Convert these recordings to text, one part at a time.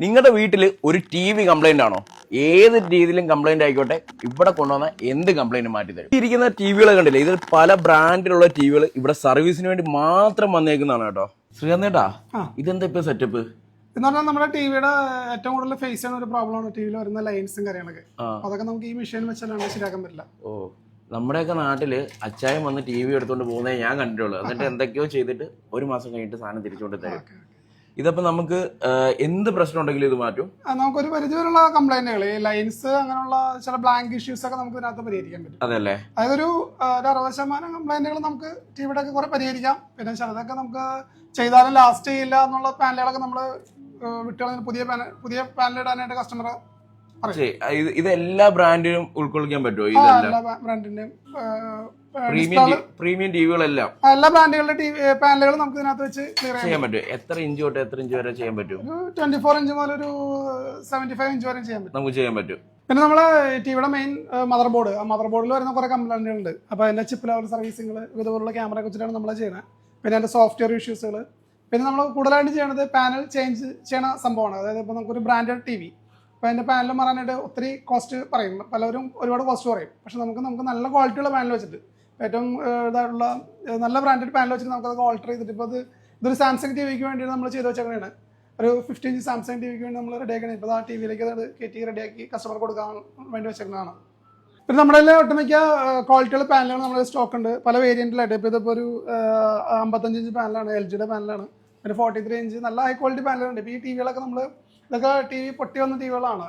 നിങ്ങളുടെ വീട്ടിൽ ഒരു ടി വി കംപ്ലൈന്റ് ആണോ? ഏത് രീതിയിലും കംപ്ലൈന്റ് ആയിക്കോട്ടെ, ഇവിടെ കൊണ്ടുവന്ന എന്ത് കംപ്ലൈന്റ് മാറ്റി തരും. ഇരിക്കുന്ന ടിവികൾ കണ്ടില്ലേ, ഇതിൽ പല ബ്രാൻഡിലുള്ള ടിവികൾ ഇവിടെ സർവീസിന് വേണ്ടി മാത്രം വന്നേക്കുന്നതാണ് കേട്ടോ. ശ്രീകാന്തേട്ടാ, ഇതെന്താ ഇപ്പൊ സെറ്റപ്പ് എന്ന് പറഞ്ഞാൽ നമ്മുടെ ടിവിയുടെ ഏറ്റവും കൂടുതൽ ഫേസ് ചെയ്യുന്ന ഒരു പ്രോബ്ലമാണ് ടിവിയിൽ വരുന്ന ലൈൻസും കാര്യങ്ങളൊക്കെ. അതൊക്കെ നമുക്ക് ഈ മെഷീൻ വെച്ചാലാണ് ശരിയാക്കാൻ പറ്റില്ല. ഓ, നമ്മുടെയൊക്കെ നാട്ടില് അച്ചായം വന്ന് ടി വി എടുത്തോണ്ട് പോകുന്നേ ഞാൻ കണ്ടിട്ടുള്ളൂ. എന്നിട്ട് എന്തൊക്കെയോ ചെയ്തിട്ട് ഒരു മാസം കഴിഞ്ഞിട്ട് സാധനം തിരിച്ചുകൊണ്ട് തരും. ഇതപ്പോ നമുക്ക് എന്ത് പ്രശ്നം ഉണ്ടെങ്കിലും ഇത് മാറ്റും. നമുക്കൊരു പരിധിവരെയുള്ള കംപ്ലൈന്റുകൾ, ഈ ലൈൻസ് അങ്ങനെയുള്ള ചില ബ്ലാങ്ക് ഇഷ്യൂസ് ഒക്കെ നമുക്ക് ഇതിനകത്ത് പരിഹരിക്കാൻ പറ്റും. അതല്ലേ, അതായത് ഒരു 60% കംപ്ലൈന്റുകൾ നമുക്ക് ടിവിയുടെ ഒക്കെ കുറെ പരിഹരിക്കാം. പിന്നെ ചിലതൊക്കെ നമുക്ക് ചെയ്താലും ലാസ്റ്റ് ചെയ്യില്ല എന്നുള്ള പാനലുകളൊക്കെ നമ്മൾ വിട്ടുകളഞ്ഞ പുതിയ പാനൽ ഇടാനായിട്ട് കസ്റ്റമർ ഇത് എല്ലാ ബ്രാൻഡിനും ഉൾക്കൊള്ളിക്കാൻ പറ്റുമോ? എല്ലാ ബ്രാൻഡിന്റെയും പ്രീമിയം ടിവികളെല്ലാം എല്ലാ ബ്രാൻഡുകളുടെ പാനലുകൾ നമുക്ക് ഇതിനകത്ത് വെച്ച് ക്ലിയർ ചെയ്യാൻ പറ്റും. എത്ര ഇഞ്ച് തൊട്ട് എത്ര ഇഞ്ച് വരെ ചെയ്യാൻ പറ്റും? 24 ഇഞ്ച് മുതൽ ഒരു 75 ഇഞ്ച് വരെ ചെയ്യാൻ പറ്റും. നമുക്ക് ചെയ്യാൻ പറ്റും. പിന്നെ നമ്മള് ടിവിയുടെ മെയിൻ മദർ ബോർഡ്, ആ മദർ ബോർഡിൽ വരുന്ന കുറെ കംപ്ലൈന്റുകളുണ്ട്. അപ്പൊ അതിന്റെ ചിപ്പ് ലെവൽ സർവീസിങ്ങൾ, ഇതുപോലുള്ള ക്യാമറ വെച്ചിട്ടാണ് നമ്മൾ ചെയ്യുന്നത്. പിന്നെ അതിന്റെ സോഫ്റ്റ്വെയർ ഇഷ്യൂസുകൾ. പിന്നെ നമ്മൾ കൂടുതലായിട്ട് ചെയ്യുന്നത് പാനൽ ചേഞ്ച് ചെയ്യണ സംഭവമാണ്. അതായത് ഇപ്പോൾ നമുക്കൊരു ബ്രാൻഡഡ് ടി വി, അപ്പോൾ അതിന്റെ പാനൽ മാറാനായിട്ട് ഒത്തിരി കോസ്റ്റ് പറയും, പലരും ഒരുപാട് കോസ്റ്റ് പറയും. പക്ഷെ നമുക്ക് നല്ല ക്വാളിറ്റിയുള്ള പാനൽ വെച്ചിട്ട്, ഏറ്റവും ഇതായിട്ടുള്ള നല്ല ബ്രാൻഡഡ് പാനൽ വെച്ചിട്ട് നമുക്കത് ഓൾട്ടർ ചെയ്തിട്ട്, ഇപ്പോൾ ഇതൊരു സാംസങ് ടി വിക്ക് വേണ്ടിയിട്ട് നമ്മൾ ചെയ്ത് വെച്ചേക്കണതാണ്. ഒരു 15 ഇഞ്ച് സാംസങ് ടി വിക്ക് വേണ്ടി നമ്മൾ റെഡിയാക്കണം. ഇപ്പോൾ ആ ടി വിയിലേക്ക് അത് കയറ്റി റെഡിയാക്കി കസ്റ്റമർ കൊടുക്കാൻ വേണ്ടി വെച്ചേക്കുന്നതാണ്. പിന്നെ നമ്മുടെ ഒട്ടുമിക്ക ക്വാളിറ്റിയുള്ള പാനലുകൾ നമ്മുടെ സ്റ്റോക്ക് ഉണ്ട്, പല വേരിയന്റിലായിട്ട്. ഇപ്പോൾ ഇതിപ്പോൾ ഒരു 55 ഇഞ്ച് പാനലാണ്, LGയുടെ പാനലാണ്. പിന്നെ 43 ഇഞ്ച് നല്ല ഹൈ ക്വാളിറ്റി പാനലുകളുണ്ട്. ഇപ്പോൾ ഈ ടി വികളൊക്കെ ഇതൊക്കെ ടി വി പൊട്ടി വന്ന ടി വികളാണ്,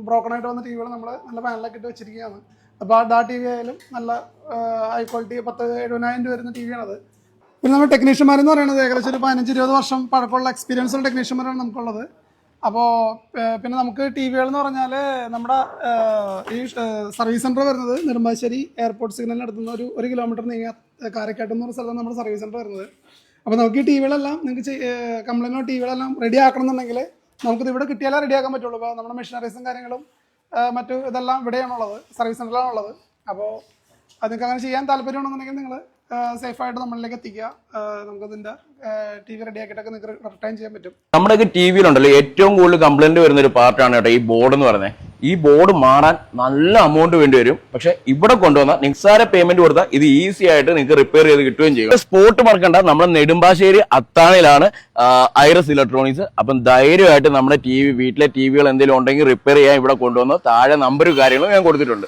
ബ്രോക്കൺ ആയിട്ട് വന്ന ടി വികൾ നമ്മൾ നല്ല പാനലൊക്കെ ഇട്ട് വെച്ചിരിക്കുകയാണ്. അപ്പോൾ ആ ടി വി ആയാലും നല്ല ഹൈ ക്വാളിറ്റി 70,000-70,000 രൂപ വരുന്ന ടി വിയാണത്. പിന്നെ നമ്മൾ ടെക്നീഷ്യന്മാരെന്ന് പറയുന്നത് ഏകദേശം ഒരു 15-20 വർഷം പഴക്കമുള്ള എക്സ്പീരിയൻസുള്ള ടെക്നീഷ്യന്മാരാണ് നമുക്കുള്ളത്. അപ്പോൾ പിന്നെ നമുക്ക് ടി വികൾ എന്ന് പറഞ്ഞാൽ നമ്മുടെ ഈ സർവീസ് സെൻറ്റർ വരുന്നത് നെടുമ്പാശ്ശേരി എയർപോർട്ട് സിഗ്നലിന് അടുത്തുനിന്ന് ഒരു 1 കിലോമീറ്റർ നീങ്ങിയ കാരക്കാട്ട് എന്ന് പറഞ്ഞ സ്ഥലത്താണ് നമ്മുടെ സർവീസ് സെൻറ്റർ വരുന്നത്. അപ്പോൾ നമുക്ക് ഈ ടി വികളെല്ലാം നിങ്ങൾക്ക് കംപ്ലൈൻറ്റോ ടി വികളെല്ലാം റെഡി ആക്കണമെന്നുണ്ടെങ്കിൽ നമുക്കിത് ഇവിടെ കിട്ടിയാലേ റെഡി ആക്കാൻ പറ്റുള്ളൂ. അപ്പോൾ നമ്മുടെ മെഷീനറീസും കാര്യങ്ങളും മറ്റു ഇതെല്ലാം ഇവിടെയാണുള്ളത്, സർവീസ് സെൻറ്ററിലാണുള്ളത്. അപ്പോൾ നിങ്ങൾക്ക് അങ്ങനെ ചെയ്യാൻ താല്പര്യമുണ്ടെന്നുണ്ടെങ്കിൽ നിങ്ങൾ സേഫായിട്ട് നമ്മളിലേക്ക് എത്തിക്കുക. നമുക്കതിൻ്റെ ടി വി റെഡി ആക്കിയിട്ടൊക്കെ നിങ്ങൾക്ക് റിട്ടേൺ ചെയ്യാൻ പറ്റും. നമ്മുടെയൊക്കെ ടി വിയിലുണ്ടല്ലോ ഏറ്റവും കൂടുതൽ കംപ്ലൈന്റ് വരുന്ന ഒരു പാർട്ടാണ് കേട്ടോ ഈ ബോർഡ് എന്ന് പറയുന്നത്. ഈ ബോർഡ് മാറാൻ നല്ല എമൗണ്ട് വേണ്ടി വരും. പക്ഷെ ഇവിടെ കൊണ്ടുവന്ന നിസ്സാര പേയ്മെന്റ് കൊടുത്താൽ ഇത് ഈസി ആയിട്ട് നിങ്ങൾക്ക് റിപ്പയർ ചെയ്ത് കിട്ടുകയും ചെയ്യും. സ്പോട്ട് മറക്കണ്ട, നമ്മുടെ നെടുമ്പാശ്ശേരി അത്താണിയിലാണ് ഐറസ് ഇലക്ട്രോണിക്സ്. അപ്പം ധൈര്യമായിട്ട് നമ്മുടെ വീട്ടിലെ ടി വികൾ എന്തെങ്കിലും ഉണ്ടെങ്കിൽ റിപ്പയർ ചെയ്യാൻ ഇവിടെ കൊണ്ടുവന്ന് താഴെ നമ്പരും കാര്യങ്ങളും ഞാൻ കൊടുത്തിട്ടുണ്ട്.